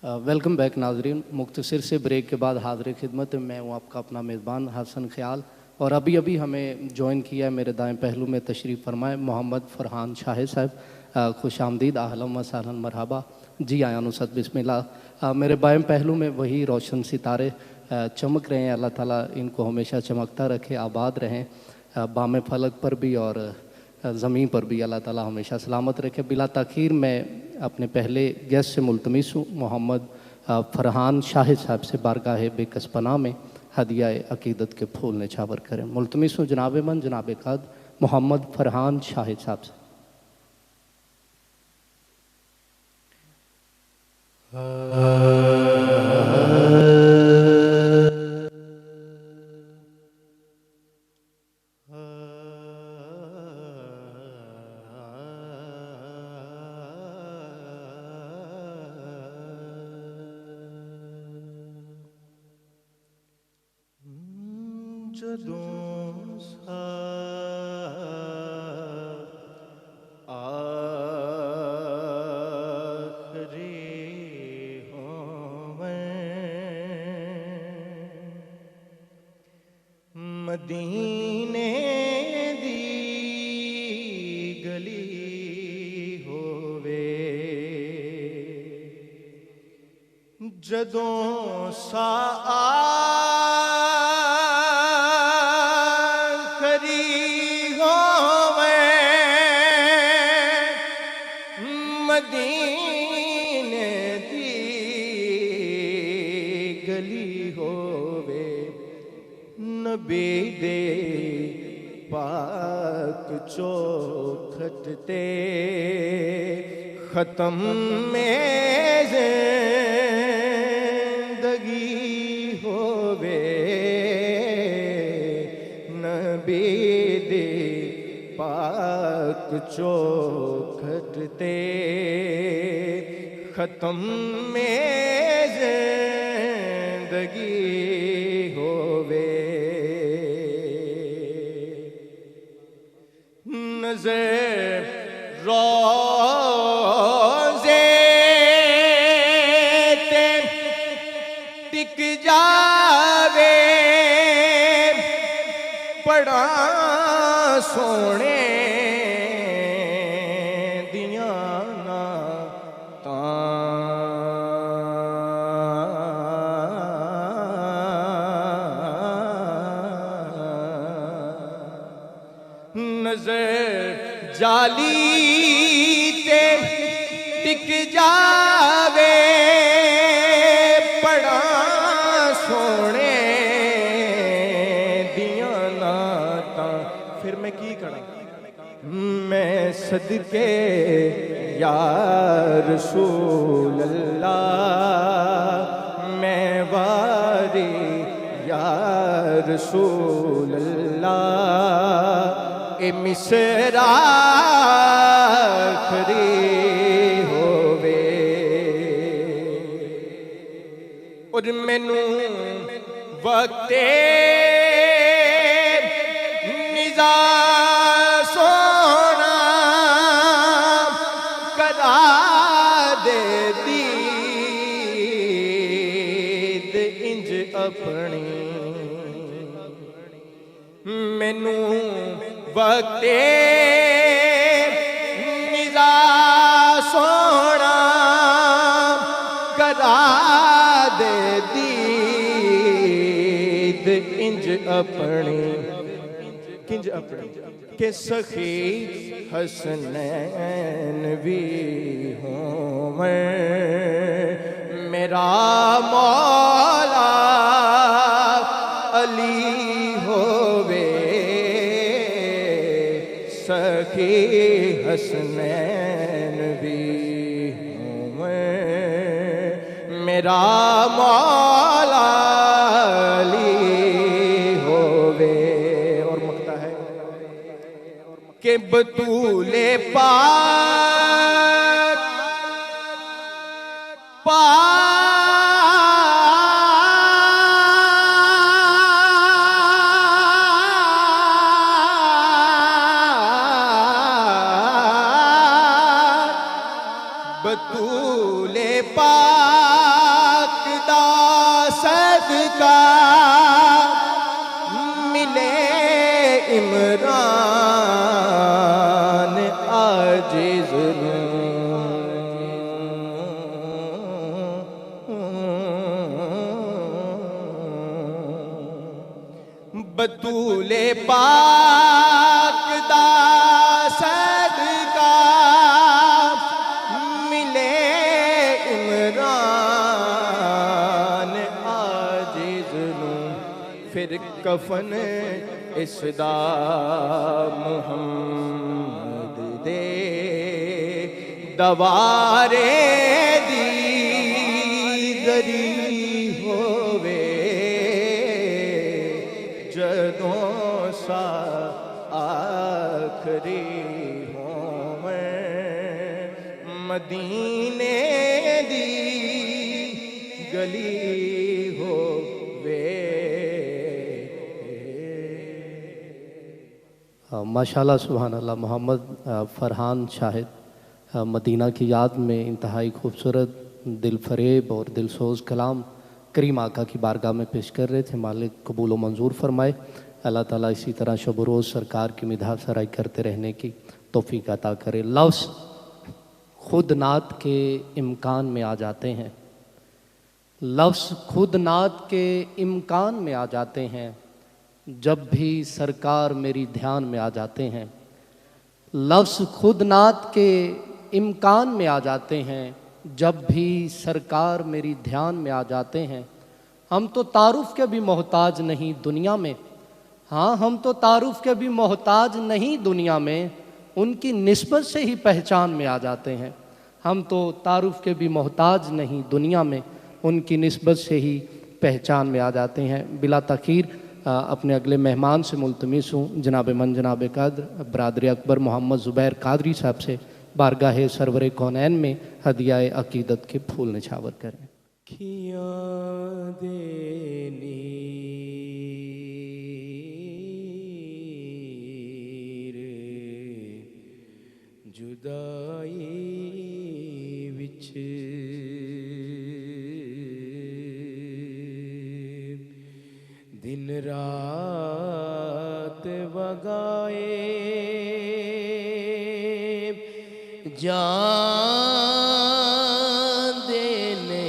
Welcome back नाजरीन। मुख्तसर से ब्रेक के बाद हाज़िर खिदमत मैं हूँ आपका अपना मेज़बान हसन ख्याल। और अभी अभी हमें ज्वाइन किया है मेरे दाएं पहलू में तशरीफ़ फरमाए मोहम्मद फ़रहान शाहिद साहब। खुश आमदीद, आहलन व सहलन मरहबा। जी आया नुसरत बिस्मिल्लाह। मेरे बाएं पहलू में वही रोशन सितारे चमक रहे हैं। अल्लाह ताला इनको हमेशा चमकता रखे, आबाद रहें बाम फलक पर भी और ज़मीन पर भी अल्लाह ताला हमेशा सलामत रखे। बिला ताख़ीर मैं अपने पहले गेस्ट से मुल्तमिस हूँ मोहम्मद फ़रहान शाहिद साहब से बारगाह बेकसपना में हदिया अकीदत के फूल निछावर करें। मुल्तमिस हूँ जनाब मन जनाब कद मोहम्मद फ़रहान शाहिद साहब से। ਜਦੋਂ ਸਾ ਆਖਰੀ ਹੋਵੇ ਮਦੀਨੇ ਦੀ ਗਲੀ ਹੋਵੇ ਜਦੋਂ ਸਾ मदीने दी गली होवे नबी दे पाक चौखट ते ख़त्म में ज़िंदगी होवे नबी दे पाक चौखट ते ख़त्म में ज़िंदगी होवे नज़र रोज़े ते टिक जावे पढ़ा सोने नज़र जाली ते टिक जावे पढ़ा सोने दिया नाता फिर मैं की करा मैं सदके या रसूल अल्लाह मैं वारी या रसूल अल्लाह ए मिसरा आखरी होवे और मैनू वक्ते निज़ा सोना करा दे दीद इंज अपनी मैनू वक्ते निज़ा सोना करा दे दीद इंज अपनी किंज अपनी के सखी हसनैन भी होवें मेरा मौला अली होवे सखी हसनैन भी होवें मेरा मौला अली होवे। और मकता है कि बतूले पाक बतूले पाक बतूले पाक दा सदका मिले इमरान आजिज़ नू फिर कफन इसदा मुहम्मद दे दवारे दी गरी होवे जदों सा आखरी होवे मदीने दी गली होवे। माशाल्लाह सुभान अल्लाह। मोहम्मद फरहान शाहिद मदीना की याद में इंतहाई खूबसूरत, दिल फरेब और दिलसोज कलाम करीम आका की बारगाह में पेश कर रहे थे। मालिक कबूल व मंजूर फरमाए। अल्लाह ताला इसी तरह शब रोज़ सरकार की मिधा सराई करते रहने की तौफीक अता करे। लफ्ज़ खुद नात के इम्कान में आ जाते हैं, लफ्ज़ खुद नात के इम्कान में आ जाते हैं जब भी सरकार मेरी ध्यान में आ जाते हैं। लफ्ज़ खुद नात के इम्कान में आ जाते हैं जब भी सरकार मेरी ध्यान में आ जाते हैं। हम तो तारुफ़ के भी मोहताज नहीं दुनिया में, हाँ हम तो तारुफ़ के भी मोहताज नहीं दुनिया में, उनकी निस्बत से ही पहचान में आ जाते हैं। हम तो तारुफ़ के भी मोहताज नहीं दुनिया में, उनकी निस्बत से ही पहचान में आ जाते हैं। बिला तख़ीर अपने अगले मेहमान से मुल्तमिस हूँ, जनाब मन जनाब कद्र बरादर अकबर मोहम्मद ज़ुबैर कादरी साहब से बारगाह सरवर कौनैन में हदियाए अकीदत के फूल निछावर करें। खियां देनी रे जुदाई विच दिन रात वगाए जान देने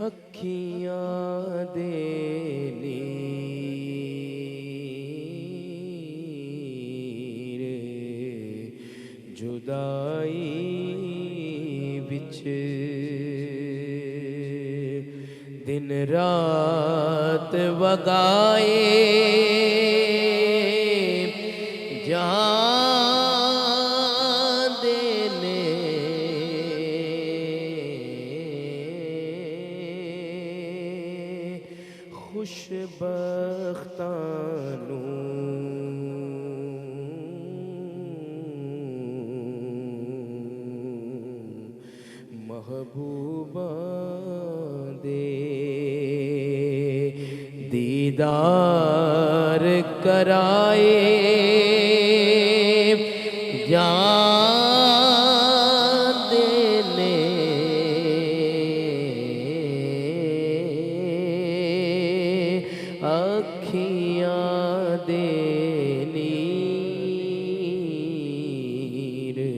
अखियां देनी रे जुदाई विच दिन रात वगाए जान देने खुशबख्तां नू महबूबा दे दीदार कराए जान देने अखियां देनी रे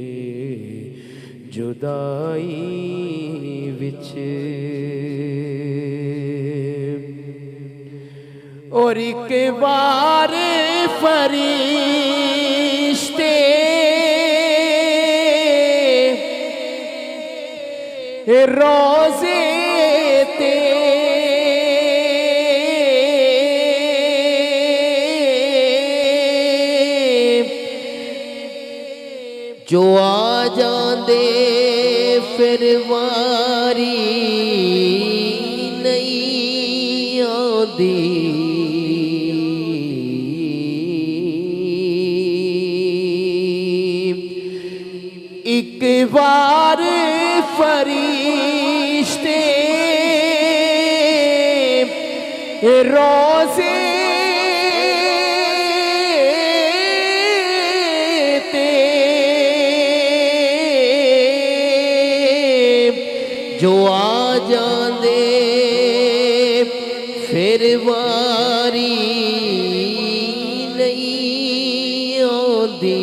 जुदाई विच और एक बार फरिश्ते रोज़े ते जो आ जांदे फिर वारी नहीं आंदी एक बार फरिश्ते रोज़े ते जो आ जांदे फिर वारी दी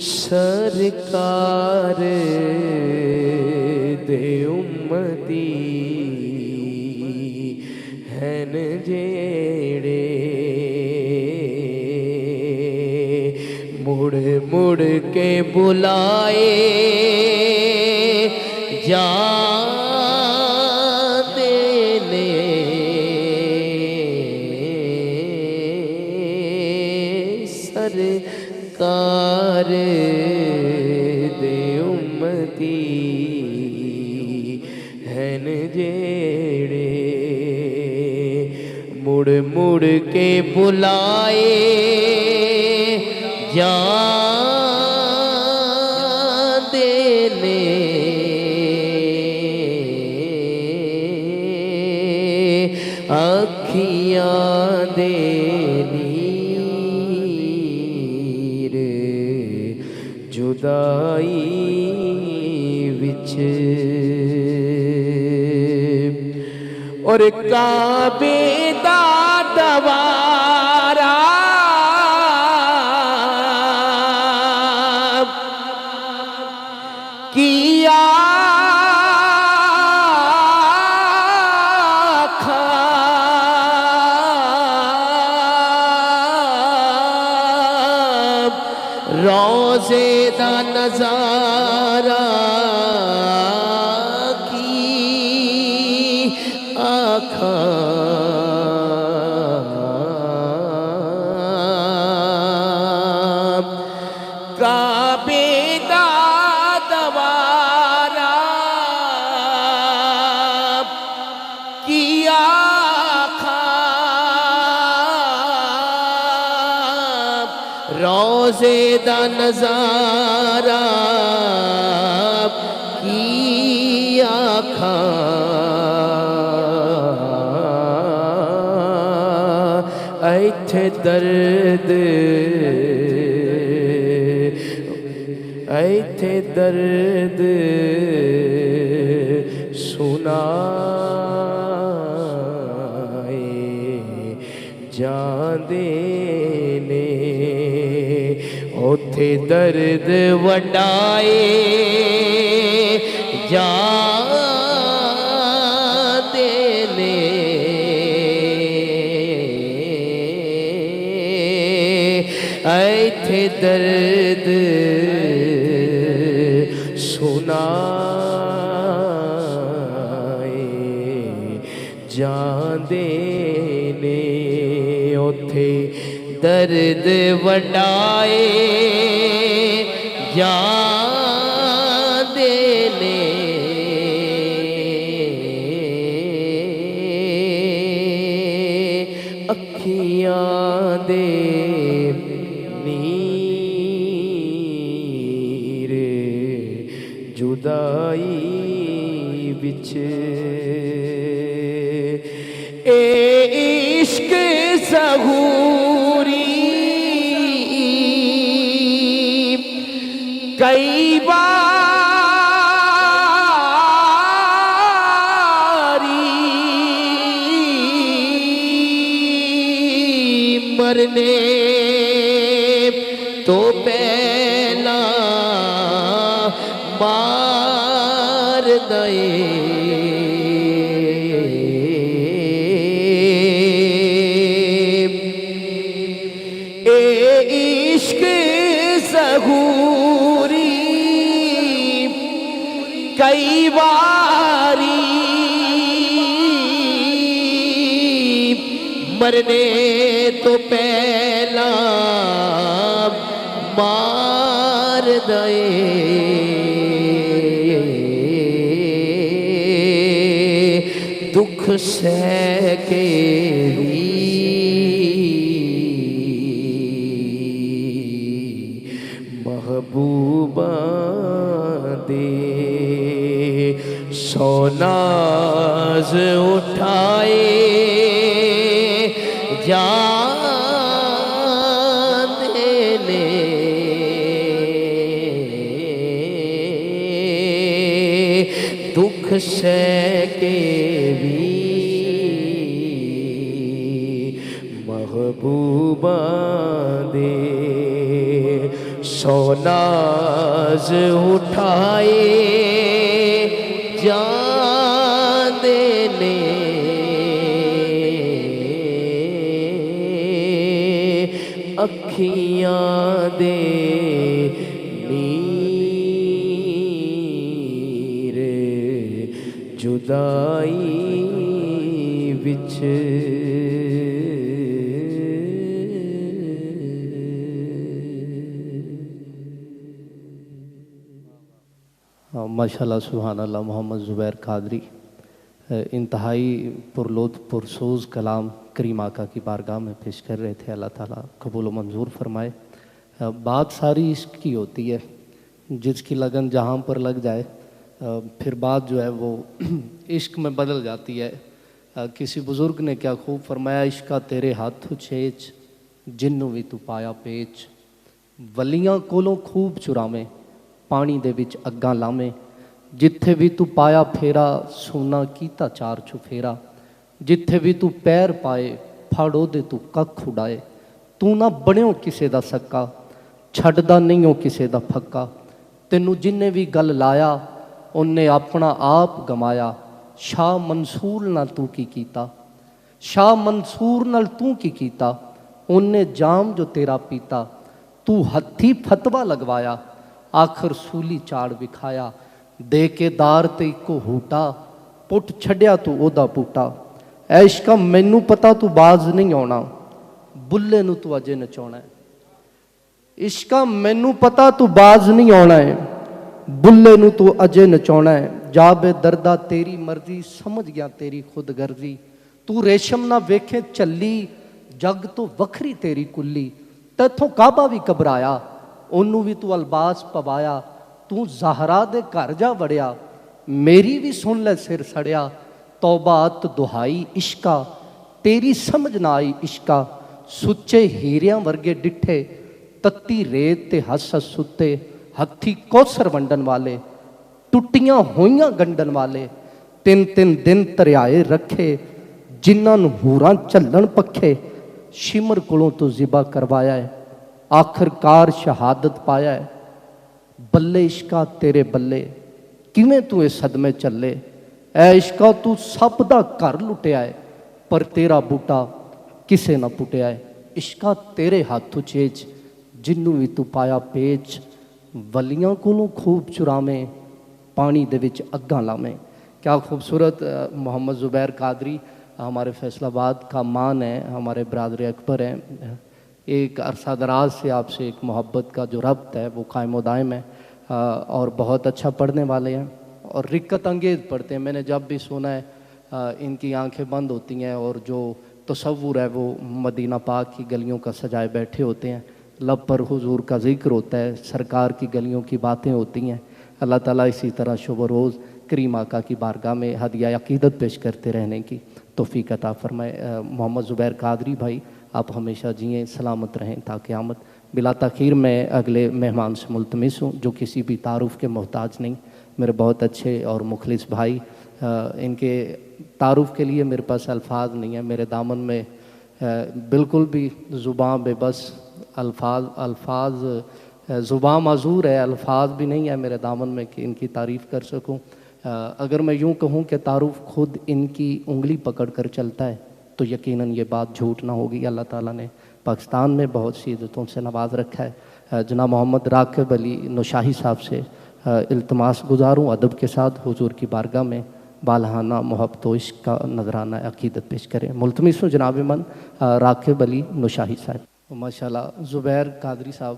सरकार दे उम्मती हैन जेड़े मुड़ मुड़ के बुलाए जाते ने सरकार दे उम्मती हैन जेड़े मुड़ मुड़ के बुलाए जाते ने अखियां दे नीर जुदाई विच और काबे दा दवारा किया रोज़े दा नज़ारा की आँखां काबे दा दवारा की रोज़े दा नज़ारा की आँखां ऐथे दर्द सुनाए जांदे ने ओथे दर्द वडाए जांदे ने ऐथे दर्द सुनाए जांदे ने ओथे दर्द वडाए जांदे ने अखियां दे नीर जुदाई विच ए इश्क ज़हूरी कई बारी मरने तो पहला मार दए इश्क ज़हूरी कई बारी मरने तो पहला मार दए दुख सह के भी महबूबा दे सोनाज उठाए जाने ने दुख सह के भी महबूबा दे सोनाज उठाए जान देने अखियां दे नीर जुदाई विच माशाल्लाह सुभान अल्लाह। मोहम्मद ज़ुबैर कादरी इंतहाई पुरलोद पुरसोज़ कलाम करीम आका की बारगाह में पेश कर रहे थे। अल्लाह ताला कबूल व मंजूर फरमाए। बात सारी इश्क की होती है, जिसकी लगन जहाँ पर लग जाए फिर बात जो है वो इश्क में बदल जाती है। किसी बुज़ुर्ग ने क्या खूब फरमाया, इश्का तेरे हाथ छेच जिन्नू भी तू पाया पेच, वलियां कोलों खूब चुरावें पानी दे विच अग्गां लावें, जिथे भी तू पाया फेरा सोना कीता चार चुफेरा, जिथे भी तू पैर पाए फाड़ो दे तू कख उड़ाए, तू ना बनियो किसे दा सक्का छड्डदा नहीं हो किसे दा फक्का, तेनू जिन्ने भी गल लाया उन्ने अपना आप गमाया, शाह मंसूर नाल तू की कीता, शाह मंसूर नाल तू की कीता, उन्ने जाम जो तेरा पीता, तू हथी फतवा लगवाया आखिर सूली चाड़ विखाया, दे के दार ते इको हूटा पुट छड्या तू ओदा बूटा, ऐशका मैनू पता तू बाज नहीं आना बुल्ले नू तू अजे नचाउणा है, इश्का मैनू पता तू बाज नहीं आना है बुल्ले नू तू अजे नचाउणा है, जाबे दर्दा तेरी मर्जी समझ गया तेरी खुद गर्जी, तू रेशम ना वेखे चली जग तो वखरी तेरी कुल्ली, तैथों काबा भी घबराया ओनू भी तू अलबास पवाया, तू ज़हरा दे घर जा वड़िया मेरी भी सुन ले सिर सड़िया, तौबात दुहाई इश्का तेरी समझ ना आई इश्का, सुच्चे हीरियां वर्गे डिठे तत्ती रेत ते हस हस सुते, हथी कौसर वंडन वाले टुटियां होइयां गंडन वाले, तिन तिन दिन तरियाए रखे जिन्हां नूं हूरां झल्लण पखे, शिमर कोलों तो जिबा करवाया है आखिरकार शहादत पाया है, बल्ले इश्का तेरे बल्ले किवें तू इस सदमे चले, ऐ इश्का तू सब दा घर लुटिया है पर तेरा बूटा किसे ना पुटिया है, इश्का तेरे हाथों चेज जिन्नू भी तू पाया पेच, वलियां कोलों खूब चुरावें पानी दे विच अग्गां लावें। क्या खूबसूरत मोहम्मद ज़ुबैर कादरी हमारे फैसलाबाद का मान है, हमारे बरादर अकबर हैं। एक अरसा दराज से आपसे एक मोहब्बत का जो रब्त है वो कायम व दायम है, और बहुत अच्छा पढ़ने वाले हैं और रिक्कत अंगेज़ पढ़ते हैं। मैंने जब भी सुना है इनकी आंखें बंद होती हैं और जो तसव्वुर है वो मदीना पाक की गलियों का सजाए बैठे होते हैं, लब पर हुजूर का जिक्र होता है, सरकार की गलियों की बातें होती हैं। अल्लाह ताला इसी तरह शुभ रोज़ करीम आका की बारगाह में हदिया अकीदत पेश करते रहने की तौफीक अता फरमाए। मोहम्मद ज़ुबैर कादरी भाई आप हमेशा जिएँ सलामत रहें ता क़यामत। बिला तख़ीर मैं अगले मेहमान से मुल्तमिस हूँ जो किसी भी तारुफ़ के मोहताज नहीं, मेरे बहुत अच्छे और मुखलिस भाई, इनके तारुफ़ के लिए मेरे पास अल्फाज नहीं है, मेरे दामन में बिल्कुल भी ज़ुबान बेबस, अल्फाज ज़ुबान माज़ूर है, अल्फाज भी नहीं है मेरे दामन में कि इनकी तारीफ़ कर सकूं। अगर मैं यूँ कहूँ कि तारुफ़ खुद इनकी उंगली पकड़ कर चलता है तो यकीनन ये बात झूठ ना होगी। अल्लाह ताला ने पाकिस्तान में बहुत सी इज़्ज़तों से नवाज रखा है। जनाब मोहम्मद राकिब अली नौशाही साहब से इल्तमास गुजारूँ अदब के साथ हुजूर की बारगाह में बालहाना मोहब्बत व इश्क का नजराना अकीदत पेश करें। मुल्तमिस हूँ जनाब मन राकिब अली नौशाही साहब। माशाल्लाह ज़ुबैर कादरी साहब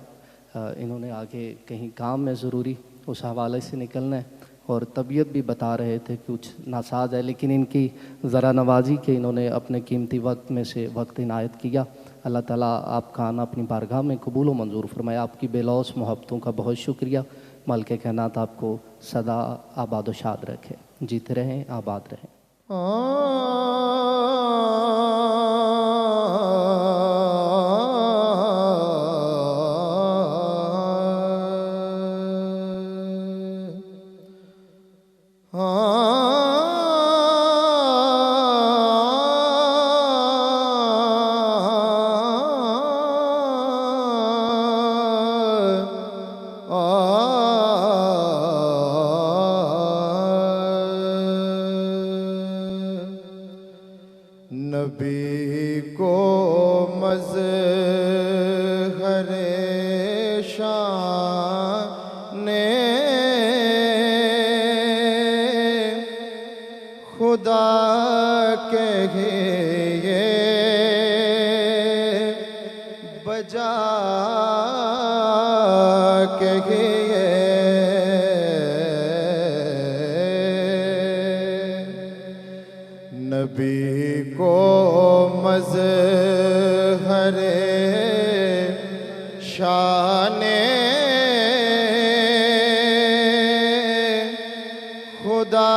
इन्होंने आगे कहीं काम में ज़रूरी उस हवाले से निकलना है और तबीयत भी बता रहे थे कुछ नासाज है, लेकिन इनकी ज़रा नवाजी के इन्होंने अपने कीमती वक्त में से वक्त इनायत किया। अल्लाह ताला आपका आना अपनी बारगाह में कबूल व मंजूर फरमाया। आपकी बेलौस मोहब्बतों का बहुत शुक्रिया। मालिक कायनात आपको सदा आबाद व शाद रखे, जीते रहें आबाद रहें। नबी को मज़हरे शान खुदा कहिए बजा कहिए नबी को मज़हरे शाने खुदा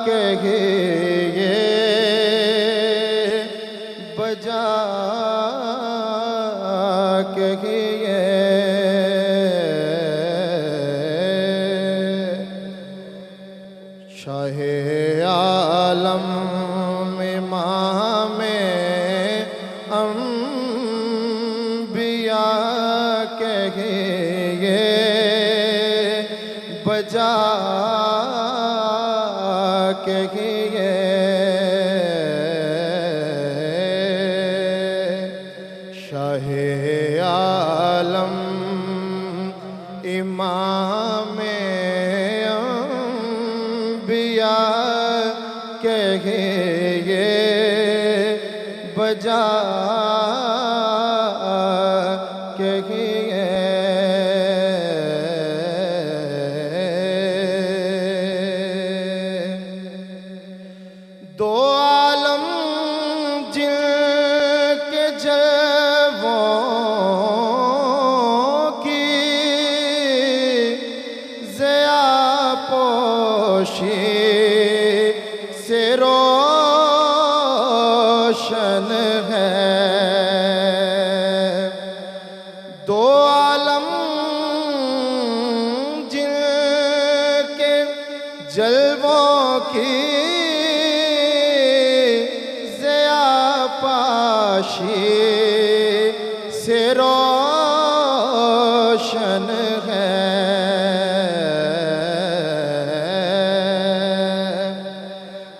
कहिए बजा कहिए शाहे आलम इमाम अंबिया कहिए बजा कहिए शाहे आलम इमाम अंबिया कहिए बजा कहिए दो आलम जिनके जलवों की ज़िया पोशी से रोशन है दो आलम जिनके जलवों की पाशी से रोशन है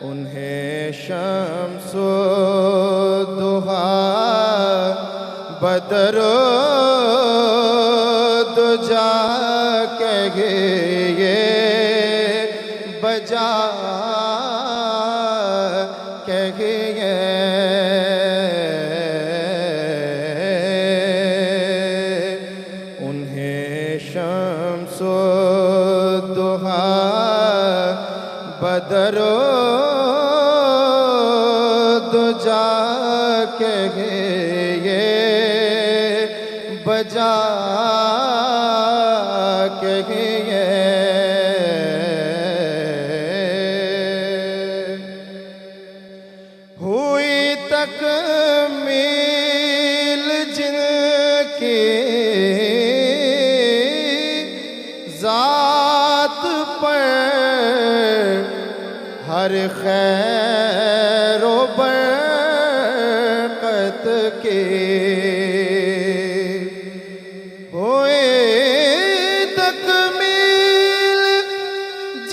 उन्हें शम्सो दुहा बदर दुजा कहिए बजा कहिए शम्सो दुहा बदरो दुजा कहिए बजा कहिए हुई तकमील जिनकी ज़ात पर हर खैर व बरकत की हुए तकमील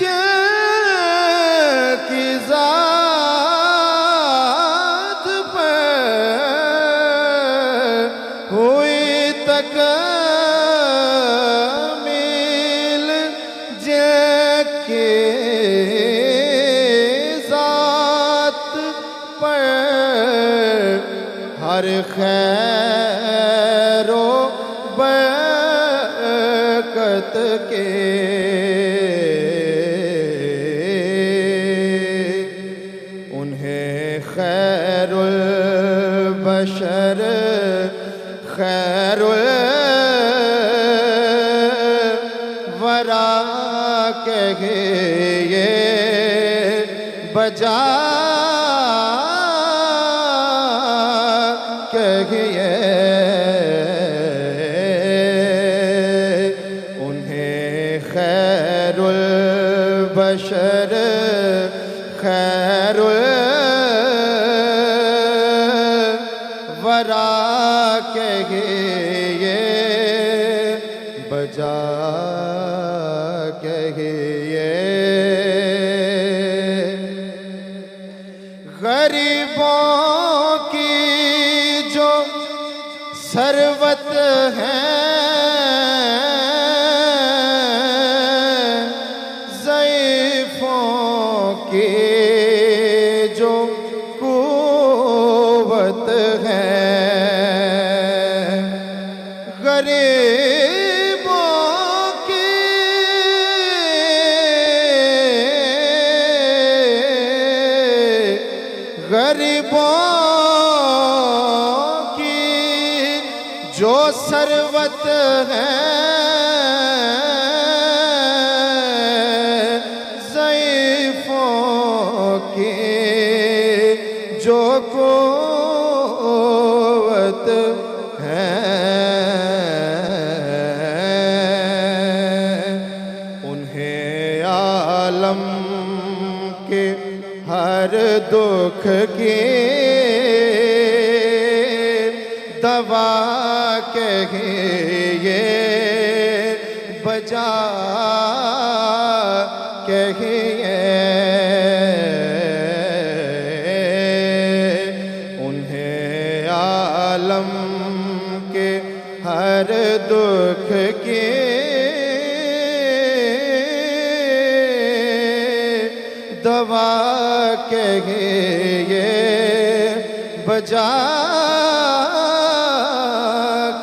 जिनकी ज़ात पर हुई तकमील जिनकी ज़ात पर हर खैर व बरकत के उन्हें खैरुल बशर खैरुल वरा कहिए बजा कहिए उन्हें खैरुल बशर खैरुल वरा कहिए बजा कहिए गरीबों की जो सरवत है, ज़ईफ़ों की जो कुव्वत है, गरीबों की जो सरवत है, ज़ईफ़ों की जो कुव्वत है, उन्हें आलम के हर दुख की दवा कहिए, बजा कहिए, उन्हें आलम के हर दुख की दवा कहिए, बजा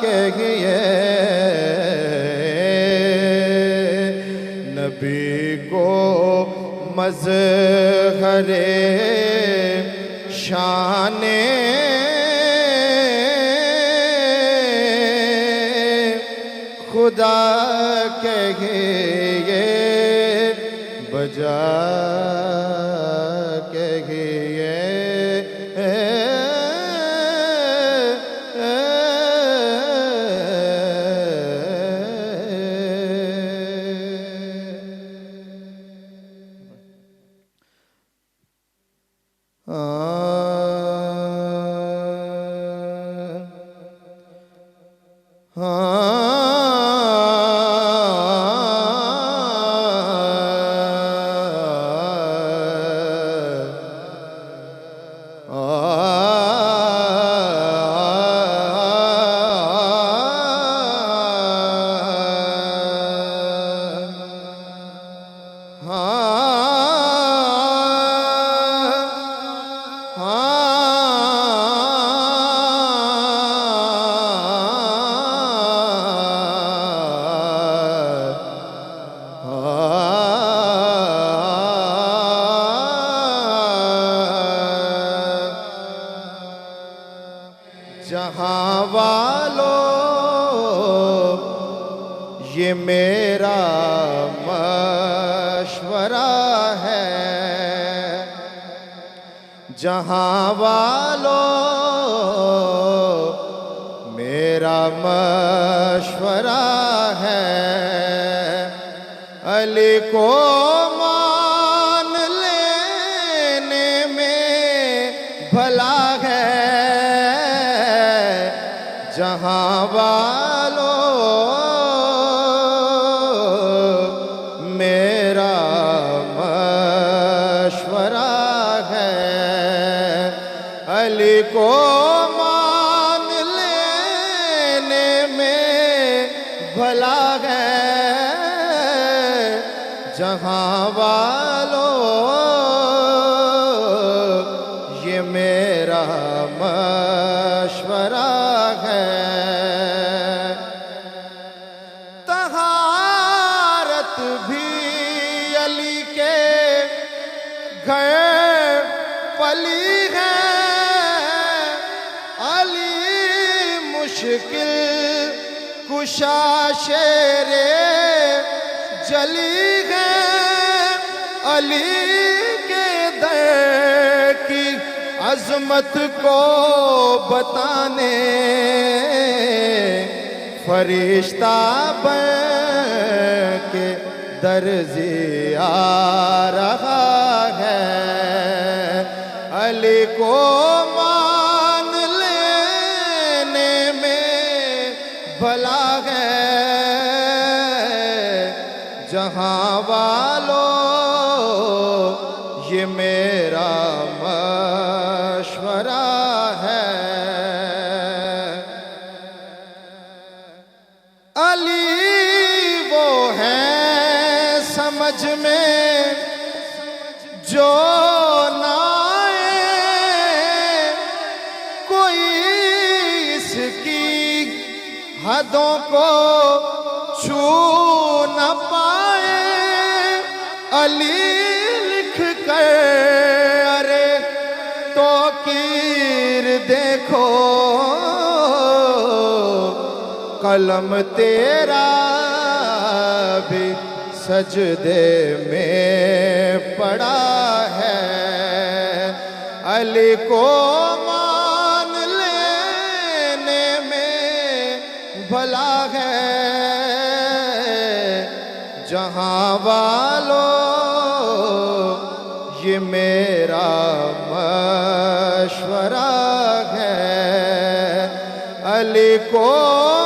कहिए। नबी को मज़हरे शाने खुदा कहिए, बजा कहिए, जहाँ वालों ये मेरा मशवरा है, जहाँ वालों मेरा मशवरा है, अली को मान लेने में भला है, जहाँ वालों मेरा मशवरा है, अली को मान लेने में भला है, जहाँ वालों ये मेरा मशवरा है। तहारत भी अली के घर पली है, अली मुश्किल कुशा शेरे जली है, अली के दर की अज़मत को बताने फरिश्ता बन के दर्ज़ी आ रहा है, अली को मान लेने में भला है, जहाँ वालों ये मेरा हदों को छू न पाए अली लिख कर, अरे तो कीर देखो कलम तेरा भी सजदे में पड़ा है। अली को मान लेने में भला है। जहां वालों ये मेरा मशवरा है। अली को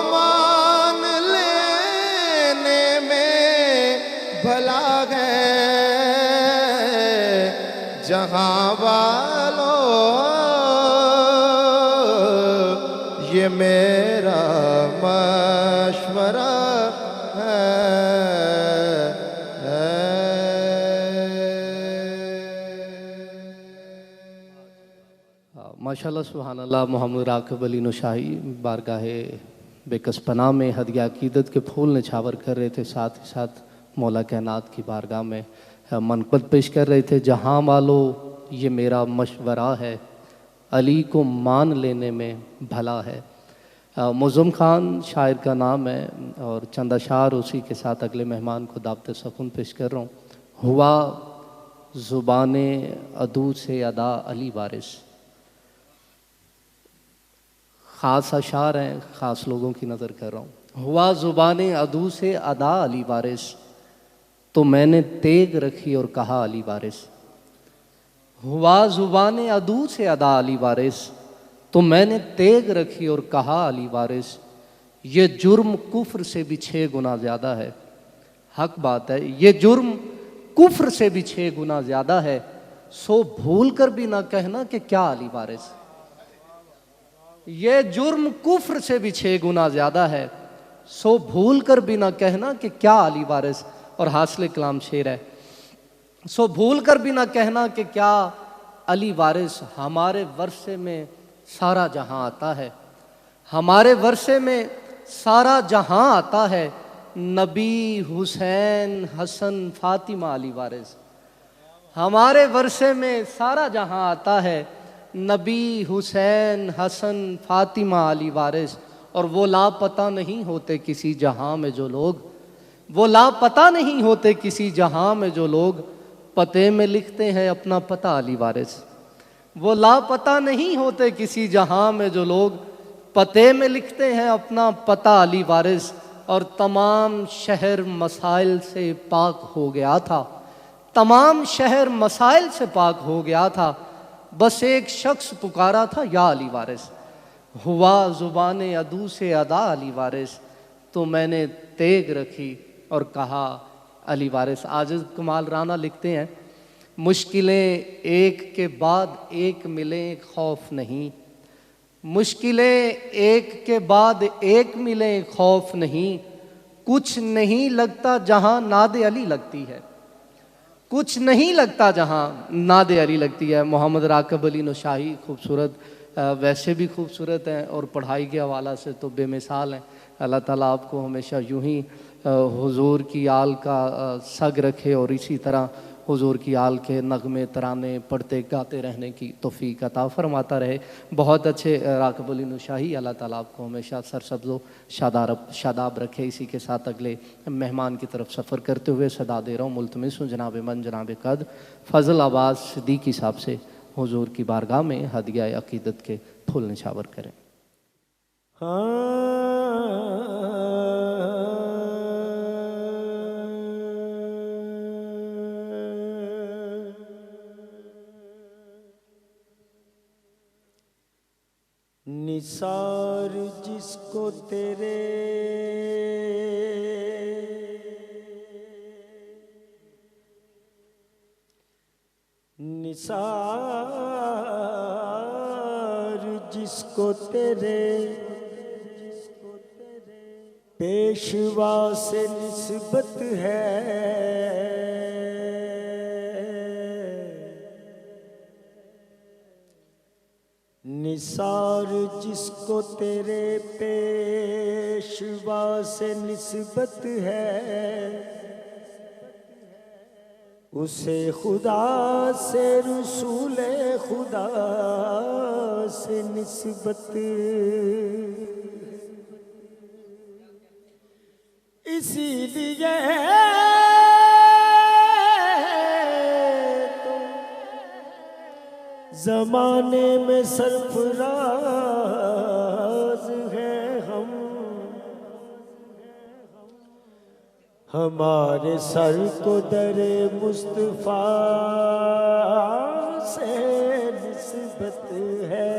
मान लेने में भला है। जहां वालों ये मेरा मशवरा माशाल्लाह सुभान अल्लाह। मोहम्मद राकिब अली नौशाही बारगाहे बेकसपना में हदिया अकीदत के फूल निछावर कर रहे थे, साथ ही साथ मौला कायनात की बारगाह में मनक़बत पेश कर रहे थे। जहां वालों ये मेरा मशवरा है, अली को मान लेने में भला है। मुज़्ज़म खान शायर का नाम है और चंद अशार उसी के साथ अगले मेहमान को दावत सकुन पेश कर रहा हूँ। हुआ ज़ुबाने अदू से अदा अली वारिस। ख़ास अशार हैं, ख़ास लोगों की नज़र कर रहा हूँ। हुआ ज़ुबाने अदू से अदा अली वारिस, तो मैंने तेग रखी और कहा अली वारिस। हुआ ज़ुबाने अदू से अदा अली वारिस, तो मैंने तेग रखी और कहा अली वारिस। ये जुर्म कुफ्र से भी 6 गुना ज़्यादा है। हक बात है, ये जुर्म कुफ्र से भी 6 गुना ज़्यादा है। सो भूल कर भी ना कहना कि क्या अली वारिस। ये जुर्म कुफ्र से भी 6 गुना ज़्यादा है, सो भूल कर भी ना कहना कि क्या अली वारिस। और हासिल कलाम शेर है, सो भूल कर भी ना कहना कि क्या अली वारिस। हमारे वर्षे में सारा जहां आता है, हमारे वर्षे में सारा जहां आता है। नबी हुसैन हसन फातिमा अली वारिस। हमारे वर्षे में सारा जहां आता है। नबी हुसैन हसन फातिमा अली वारिस। और वो लापता नहीं होते किसी जहां में जो लोग, वो लापता नहीं होते किसी जहां में जो लोग पते में लिखते हैं अपना पता अली वारिस। वो लापता नहीं होते किसी जहां में जो लोग पते में लिखते हैं अपना पता अली वारिस। और तमाम शहर मसाइल से पाक हो गया था, तमाम शहर मसाइल से पाक हो गया था। बस एक शख्स पुकारा था या अली वारिस। हुआ ज़ुबाने अदू से अदा अली वारिस, तो मैंने तेग रखी और कहा अली वारिस। आजिज़ कमाल राना लिखते हैं, मुश्किलें एक के बाद एक मिलें खौफ नहीं। मुश्किलें एक के बाद एक मिलें खौफ नहीं। कुछ नहीं लगता जहां नादे अली लगती है। कुछ नहीं लगता जहां नादे अली लगती है। मोहम्मद राकिब अली नौशाही खूबसूरत, वैसे भी खूबसूरत हैं और पढ़ाई के हवाला से तो बेमिसाल हैं। अल्लाह ताला आपको हमेशा यूं ही हुजूर की आल का सग रखे और इसी तरह हुजूर की आल के नगमे तराने पढ़ते गाते रहने की तौफीक अता फरमाता रहे। बहुत अच्छे राकिब अली नौशाही, अल्लाह ताला आपको हमेशा सरसब्ज़ो शादाब रखे। इसी के साथ अगले मेहमान की तरफ सफ़र करते हुए सदा दे रहा हूँ मुल्तमिस हूँ जनाब मन जनाब कद फ़ज़ल अब्बास सिद्दीकी साहब से हुजूर की बारगाह में हदिया अकीदत के फूल निछावर करें। निसार जिसको तेरे निसार जिसको तेरे पेशवा से निस्बत है। निसार जिसको तेरे पेशवा से निस्बत है, उसे खुदा से रसूले खुदा से निस्बत। इसीलिए तो जमाने में सरफराज हैं हम, हमारे सर को दरे मुस्तफा से निस्बत है।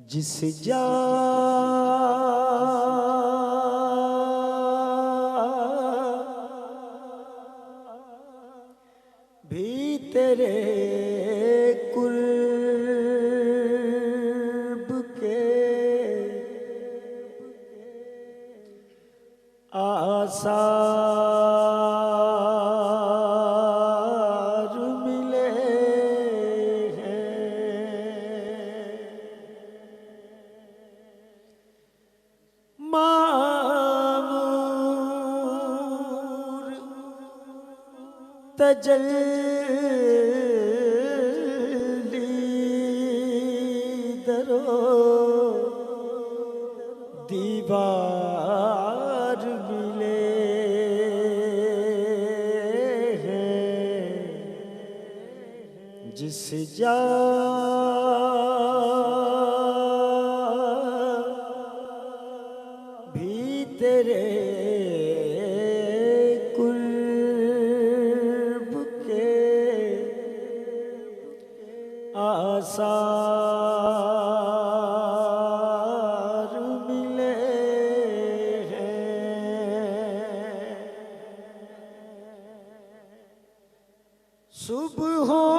जिस जा भी तेरे कुर्ब के आसार मिले हैं। मामूर तजल्ली दरो दीवार मिले हैं। जिस जा भी तेरे कुर्ब के आसार मिले हैं। सुबहों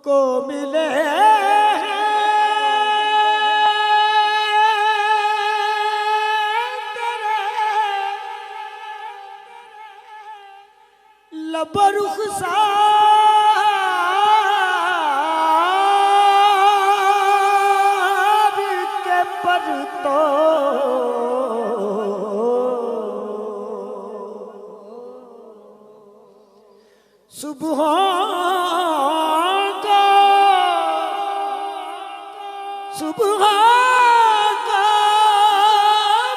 को मिले लबरुखसार के पर तो सुबह का सुबह का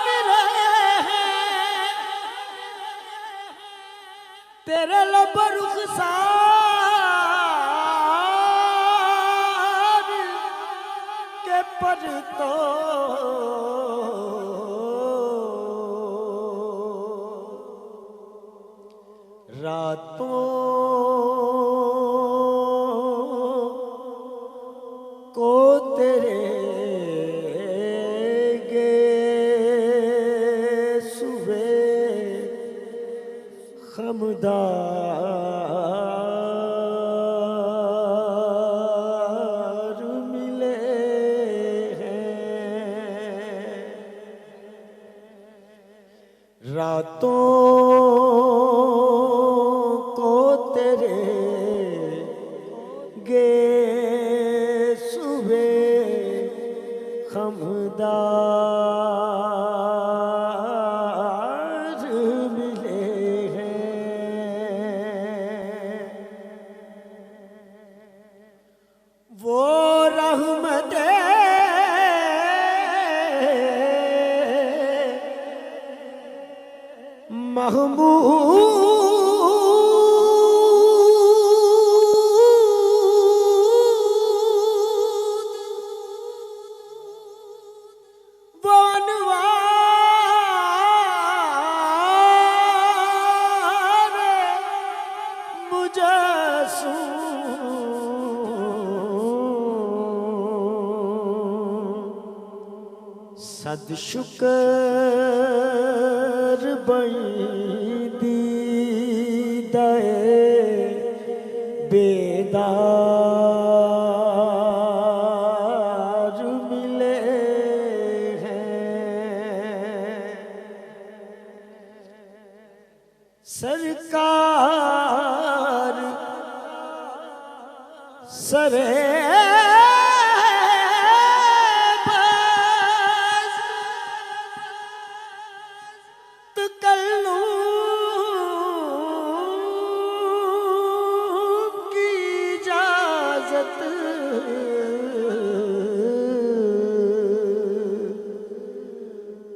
मिले हैं। तेरे लब रुखसार के पर तो रातों को तेरे गे सुबह खमदार मिले हैं। रातों को तेरे गे सुबह खमदार मिले हैं। वो रहमते महमूद वो अनवार मुजस्सूम सद शुक्र बईदी दए बेदार मिले हैं। सरकार सरे तो कल्लू की इजाजत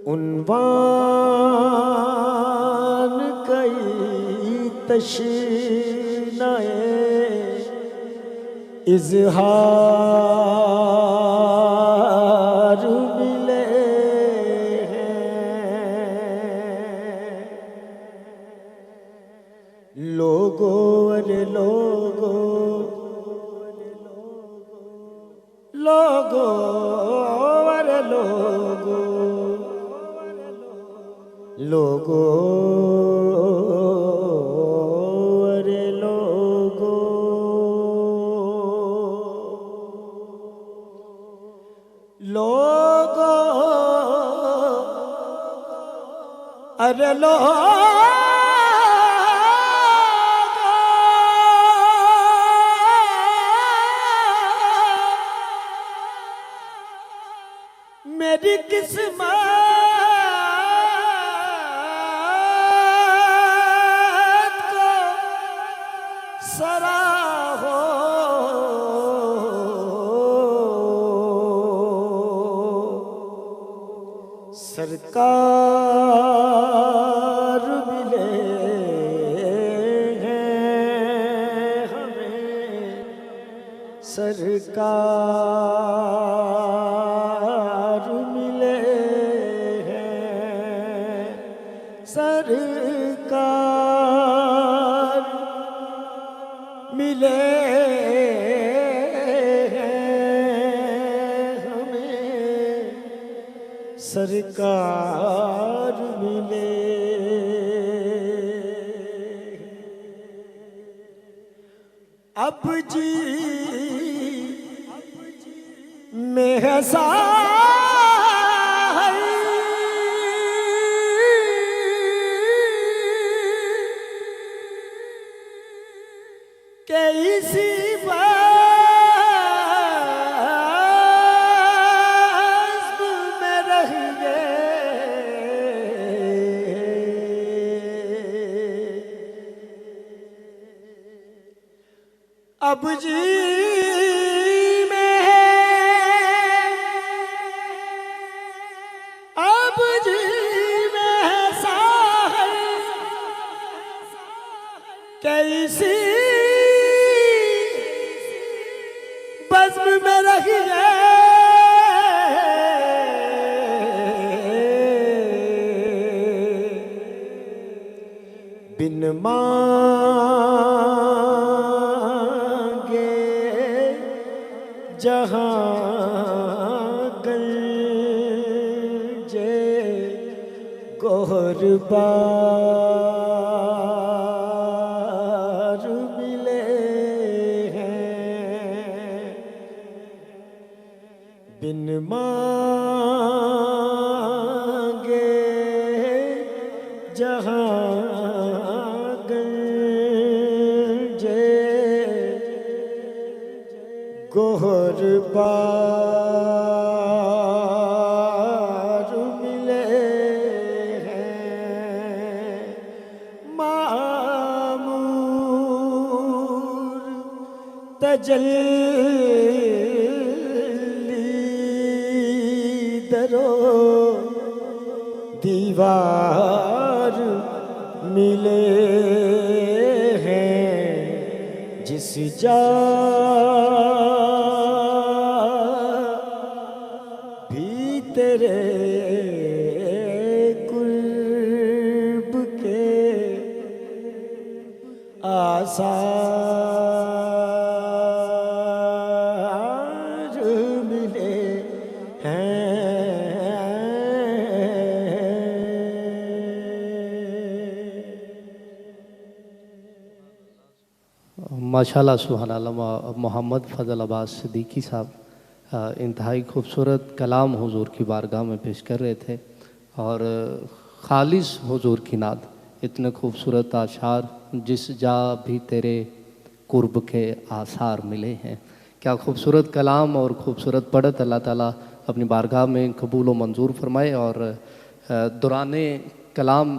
उन्वान कई तशनाए इजहार मिले हैं। लोगो अरे लोगो लोगो अरे लोगो लोगो अरे लोगो लोगो अरे लोगो मेरी किस्मत को सराहो सरकार मिले हैं हमें सरकार मिले हैं सरकार मिले हैं हमें सरकार मिले। अब जी में है के इसी बज़्म में रह गए। अब जी में है अब जी में है साहर कैसी बज़्म में रह गए। बिन मांगे जहाँ गंजे गोहरबार मिले हैं। बिन मांगे जहाँ गंजे गोहरबार मिले हैं। मामूर तजल्ली दरो दीवार मिले हैं। जिस जा भी तेरे कुर्ब के आसार मिले हैं। माशाल्लाह सुभान अल्लाह। मोहम्मद फ़ज़ल अब्बास सिद्दीकी साहब इंतहाई खूबसूरत कलाम हुजूर की बारगाह में पेश कर रहे थे और ख़ालिस हुजूर की नात इतने खूबसूरत आशार जिस जा भी तेरे कुर्ब के आसार मिले हैं। क्या खूबसूरत कलाम और खूबसूरत पढ़त अल्लाह ताला अपनी बारगाह में कबूल व मंजूर फरमाए। और दौराने कलाम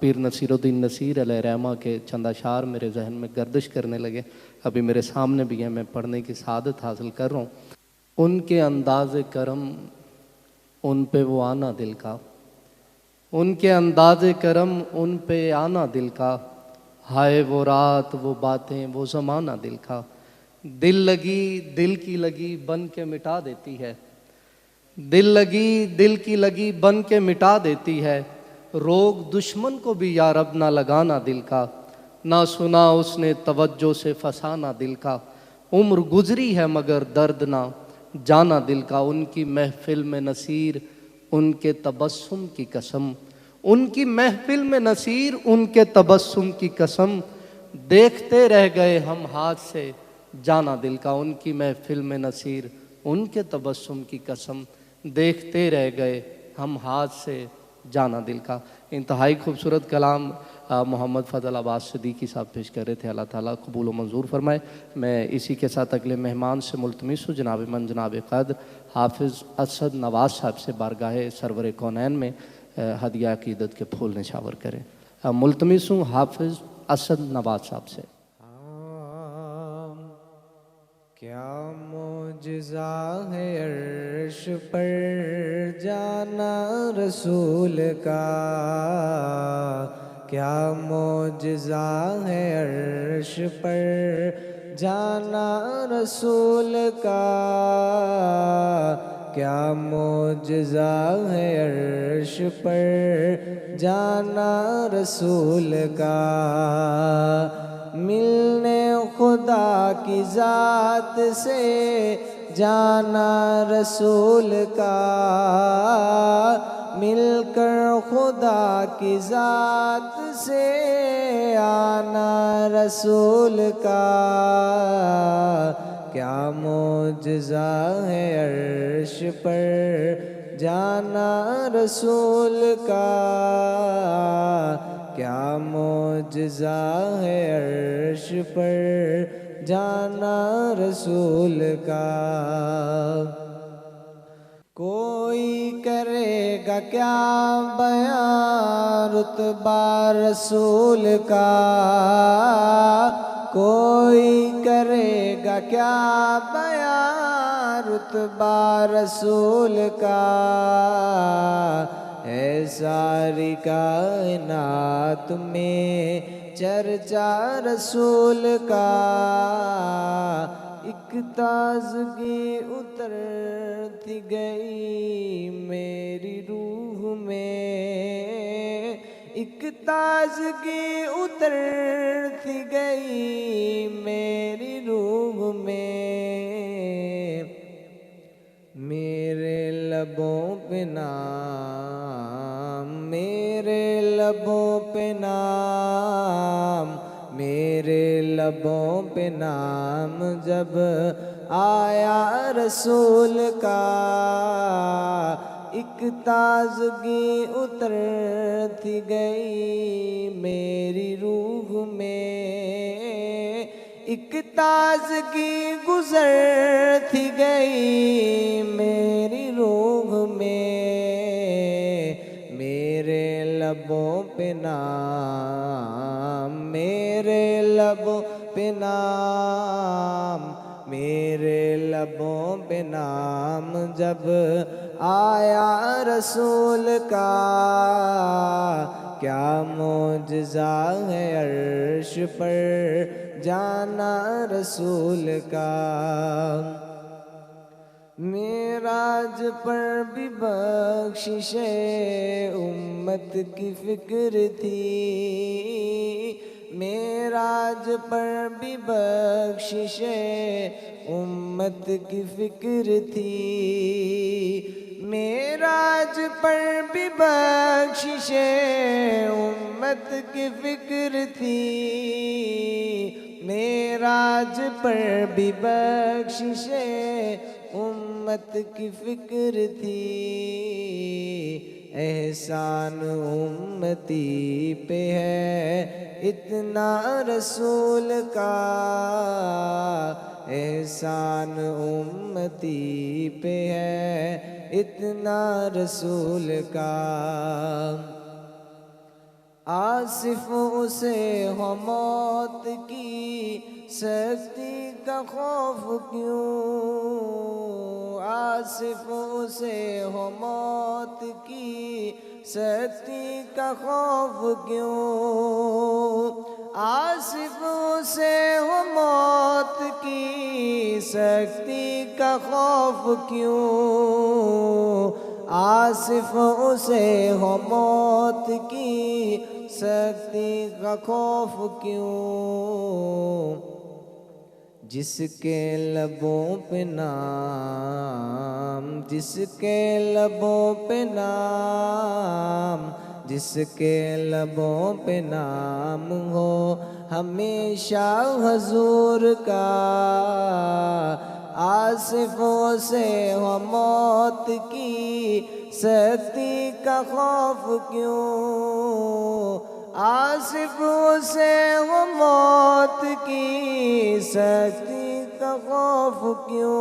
पीर नसीरुद्दीन नसीर अलैहिर्रहमा के चंद अशार मेरे जहन में गर्दिश करने लगे। अभी मेरे सामने भी है, मैं पढ़ने की सआदत हासिल कर रहा हूँ। उनके अंदाज़ करम उन पे वो आना दिल का, उनके अंदाज़ करम उन पे आना दिल का, हाय वो रात वो बातें वो ज़माना दिल का। दिल लगी दिल की लगी बन के मिटा देती है, दिल लगी दिल की लगी बन के मिटा देती है। रोग दुश्मन को भी या रब ना लगाना दिल का, ना सुना उसने तवज्जो से फसाना दिल का। उम्र गुजरी है मगर दर्द ना जाना दिल का। उनकी महफिल में नसीर उनके तबस्सुम की कसम, उनकी महफिल में नसीर उनके तबस्सुम की कसम। देखते रह गए हम हाथ से जाना दिल का। उनकी महफिल में नसीर उनके तबस्सुम की कसम, देखते रह गए हम हाथ से जाना दिल का। इंतहाई खूबसूरत कलाम मोहम्मद फ़ज़ल अब्बास सिद्दीकी साहब पेश कर रहे थे। अल्लाह ताला कबूल व मंजूर फरमाए। मैं इसी के साथ अगले मेहमान से मुल्तमिस हूँ, जनाब मन जनाब क़द्र हाफिज़ असद नवाज़ साहब से बारगाह सरवर कौनैन में हदिया अक़ीदत के फूल निछावर करें। मुल्तमिस हूँ हाफिज़ असद नवाज़ साहब से। क्या मोजज़ा है अर्श पर जाना रसूल का, क्या मोजज़ा है अर्श पर जाना रसूल का, क्या मोजज़ा है अर्श पर जाना रसूल का। मिलने खुदा की ज़ात से जाना रसूल का, मिलकर खुदा की ज़ात से आना रसूल का। क्या मोजज़ा है अर्श पर जाना रसूल का, क्या मोजज़ा है अर्श पर जाना रसूल का। कोई करेगा क्या बयां रुतबा रसूल का, कोई करेगा क्या बयां रुतबा रसूल का। है सारी कायनात में चर्चा रसूल का, एक ताज़गी उतरती गई मेरी रूह में, एक ताज़गी उतरती गई मेरी रूह में। मेरे लबों पे नाम, मेरे लबों पे नाम, मेरे लबों पे नाम जब आया रसूल का, एक ताज़गी उतरती गई मेरी रूह में, एक ताज़गी गुज़रती गई मेरी रूह में। मेरे लबों पे नाम, मेरे लबों पे नाम, मेरे लबों पे नाम जब आया रसूल का, क्या मोजज़ा है अर्श पर जाना रसूल का। मेराज पर भी बख्शिशे उम्मत की फिक्र थी, मेराज पर भी बख्शिशे उम्मत की फिक्र थी, मेराज पर भी बख्शिशे उम्मत की फिक्र थी, मेराज पर भी बख्शिशे उम्मत की फिक्र थी। एहसान उम्मती पे है इतना रसूल का, एहसान उम्मती पे है इतना रसूल का। आसिफ उसे हो मौत की सख्ती का खौफ क्यों, आसिफ उसे हो मौत की सख्ती का खौफ क्यों, आसिफ उसे हो मौत की सख्ती का खौफ क्यों, आसिफ उसे हो मौत की सख्ती का खौफ क्यों। जिसके लबों पे नाम, जिसके लबों पे नाम, जिसके लबों पे नाम हो हमेशा हुजूर का, आसिफों से हो मौत की सख्ती का खौफ क्यों, आसिफों से हो मौत की सख्ती का खौफ क्यों,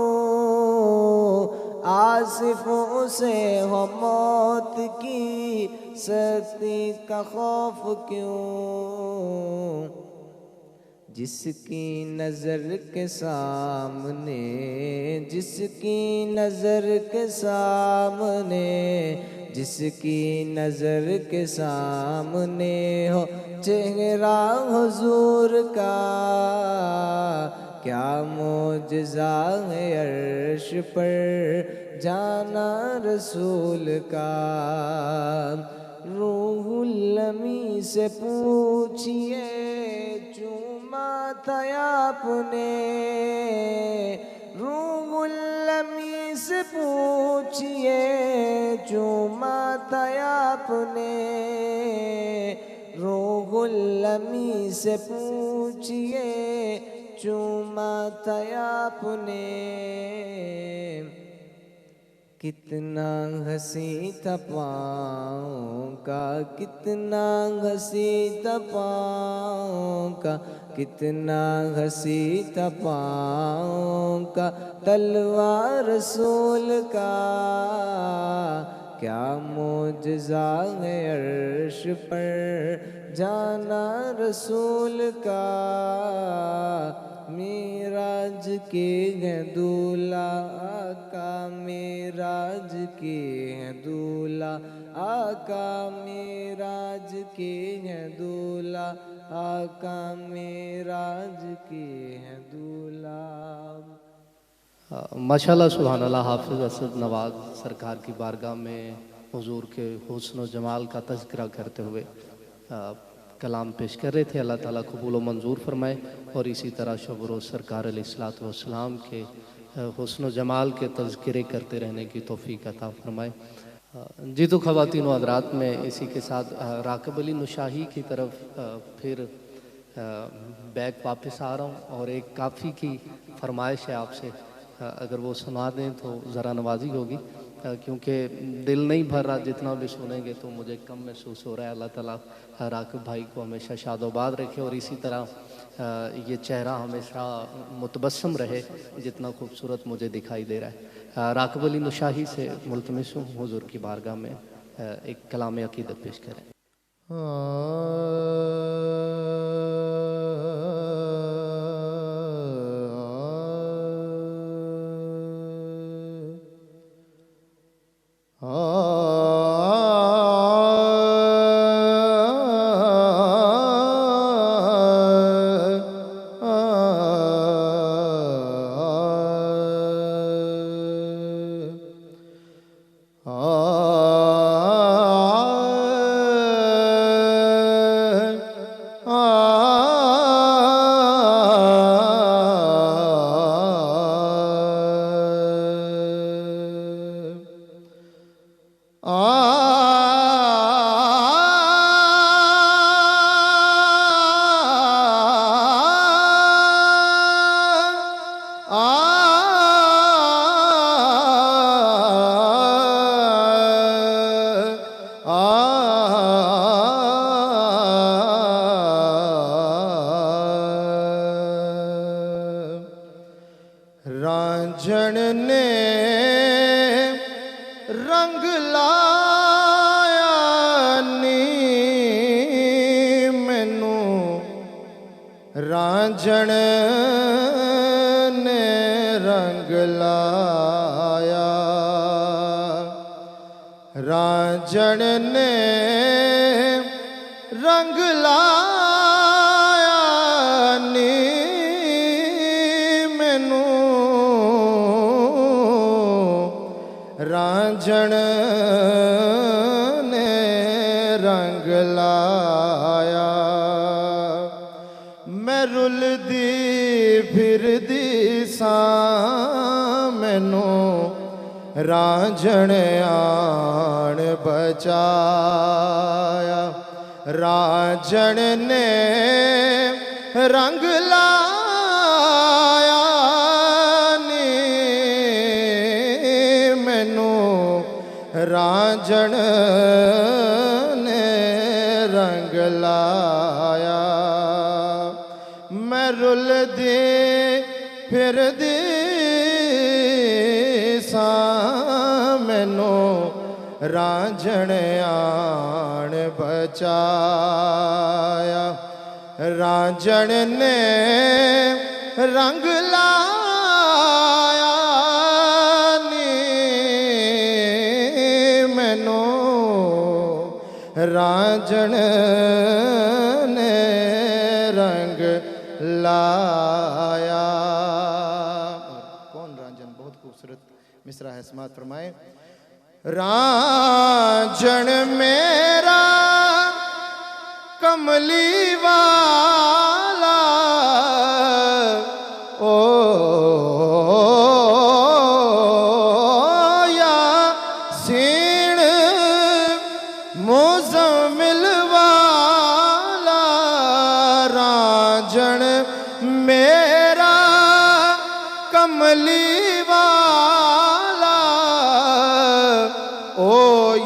आसिफों से हो मौत की सख्ती का खौफ क्यों। जिसकी नज़र के सामने, जिसकी नज़र के सामने, जिसकी नज़र के सामने हो चेहरा हुजूर का, क्या मोजज़ा है अर्श पर जाना रसूल का। रूहुल अमी से पूछिए चूमा था आपने, रूहुल अमी से पूछिए चूमा था आपने, रूहुल अमी से पूछिए चूमा था आपने। कितना हंसी था पाँव का, कितना हंसी था पाँव का, कितना हंसी था पाँव का तलवार रसूल का। क्या मोजज़ा है अर्श पर जाना रसूल का। मेराज के हैं दूल्हा आका, मेराज के हैं दूल्हा आका, मेराज के हैं दूल्हा आका, मेराज के हैं दूल्हा। माशाल्लाह सुभान अल्लाह। हाफिज़ असद नवाज सरकार की बारगाह में हुजूर के हुस्न व जमाल का तज़किरा करते हुए कलाम पेश कर रहे थे। अल्लाह ताला कबूल व मंजूर फरमाए और इसी तरह शब रोज़ सरकार अलैहिस्सलातु वस्सलाम के हुस्न व जमाल के तज़किरे करते रहने की तौफ़ीक अता फरमाए। जी तो ख़वातीन व हज़रात, में इसी के साथ राक़िब अली नुशाही की तरफ फिर बैक वापस आ रहा हूँ और एक काफ़ी की फरमाइश है आपसे, अगर वो सुना दें तो ज़रा नवाजी होगी, क्योंकि दिल नहीं भर रहा, जितना भी सुनेंगे तो मुझे कम महसूस हो रहा है। अल्लाह ताला राक़िब भाई को हमेशा शादोबाद रखे और इसी तरह ये चेहरा हमेशा मुतबस्सम रहे जितना खूबसूरत मुझे दिखाई दे रहा है। राक़िब अली नुशाही से मुल्तमिस हूँ हुज़ूर की बारगाह में एक कलाम अक़ीदत पेश करें। रांझण ने रंग लाया, रांझण ने रंग लाया नी मैनू, रांझण ने रंग लाया। मैं रुलदी फिरदी सां मैनू रांझण आण बचाया, रांझण ने रंग लाया नी मैनू, रांझण ने रंग लाया। मैं रुलदी फिरदी सां मैनू रांझण आण बचाया, रांझण ने रंग लाया नी मैनू, रांझण ने रंग लाया। कौन रांझण, बहुत खूबसूरत मिसरा है, समात फरमाए। रांझण मेरा कमली वाला, ओ यासीन मुज़म्मिल वाला, रांझण मेरा कमली वाला, ओ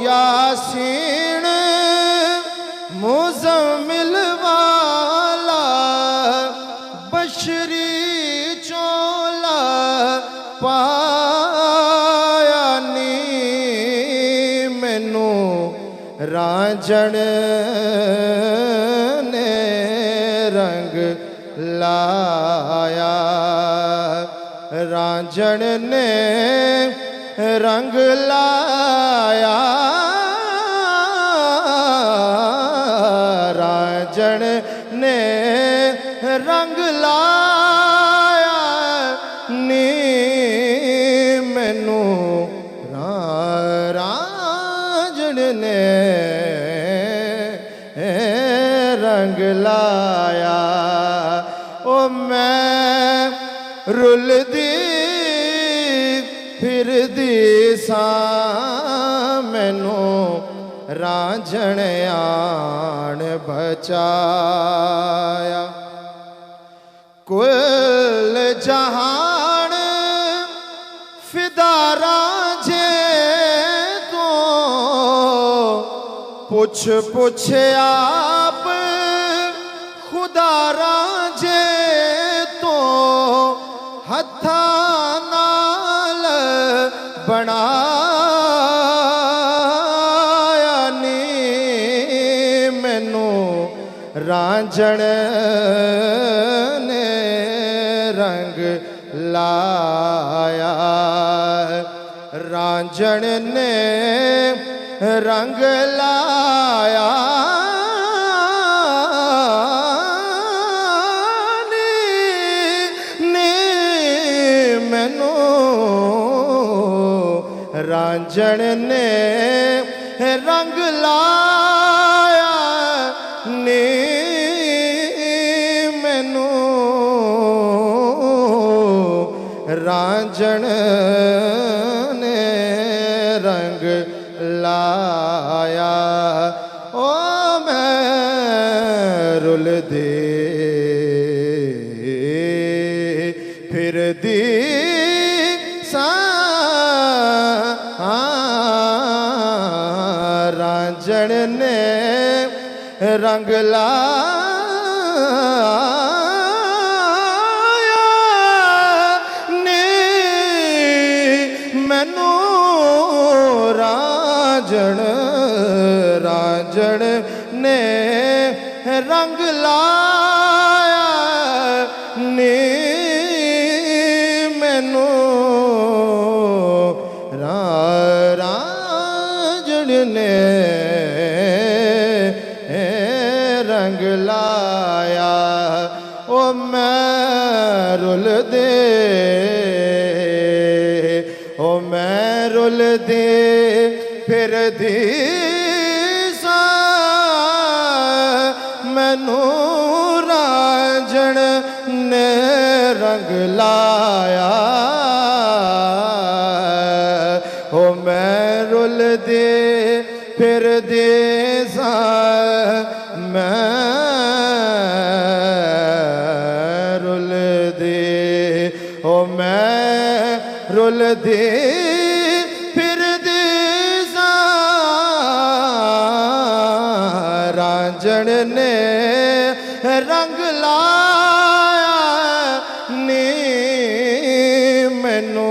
यासीन मुज़म्मिल वाला, बशरी चोला पाया नी मैनू, रांझण ने रंग लाया, रांझण ने रंग लाया, रांझण ने रंग लाया नी मैनू, रांझण ने रंग लाया। ओ मैं रुलदी फिरदी सां मैनू रांझण आण बचाया, कुल जहान फिदा रांझे तो, पुछ पुछ आप खुदा रांझे तो, हत्था नाल बनाया नी मैनू, रांझण ने रंग लाया, रांझण ने रंग लाया नी मैनू, रांझण ने रंग लाया नी मैनू, रांझण ने रंग लाया। ओ मैं रुलदी फिरदी रांझण ने रंग लाया नी मैनू, रांझण रांझण ने रंग लाया लाया ओ मैं रुल दे ओ मैं रुल दे फिर दी सा मैनू रांझण ने रंग लाया ओ मैं रुल दे फिर दे सा मैं रुल दे ओ मैं रुल दे फिर दे सा रांझण ने रंग लाया नी मैनू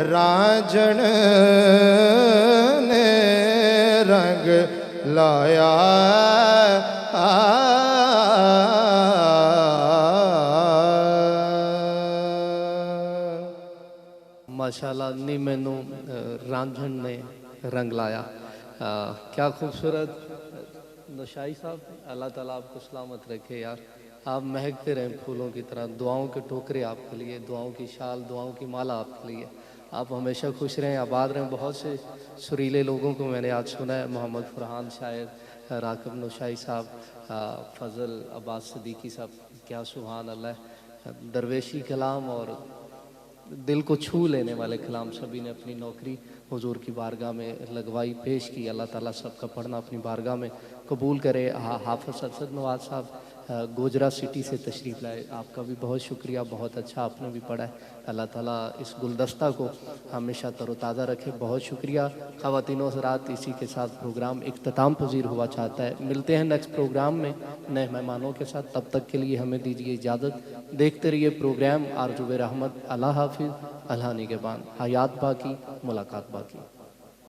रांझण ने रंग लाया माशाल्लाह नी मैनू रांझण ने रंग लाया। क्या खूबसूरत नौशाई साहब, अल्लाह ताला आपको सलामत रखे यार। आप महकते रहें फूलों की तरह। दुआओं के टोकरे आपके लिए, दुआओं की शाल, दुआओं की माला आपके लिए। आप हमेशा खुश रहें, आबाद रहें। बहुत से सुरीले लोगों को मैंने आज सुना है, मोहम्मद फरहान शायर, राकिब नौशाई साहब, फजल अब्बास सिद्दीकी साहब, क्या सुभान अल्लाह। दरवेशी कलाम और दिल को छू लेने वाले कलाम सभी ने अपनी नौकरी हुजूर की बारगाह में लगवाई, पेश की। अल्लाह ताला सबका पढ़ना अपनी बारगाह में कबूल करे। हाफिज़ अरशद नवाज साहब गोजरा सिटी से तशरीफ़ लाए, आपका भी बहुत शुक्रिया, बहुत अच्छा आपने भी पढ़ा है। अल्लाह ताला इस गुलदस्ता को हमेशा तरोताज़ा रखे, बहुत शुक्रिया। ख़वातीनो हज़रात, इसी के साथ प्रोग्राम इख्तिताम पज़ीर हुआ चाहता है। मिलते हैं नेक्स्ट प्रोग्राम में नए मेहमानों के साथ, तब तक के लिए हमें दीजिए इजाज़त। देखते रहिए प्रोग्राम आरज़ू रहमत। अल्लाह हाफिज़, अल्लाह निगहबान। हयात बाकी, मुलाकात बाकी।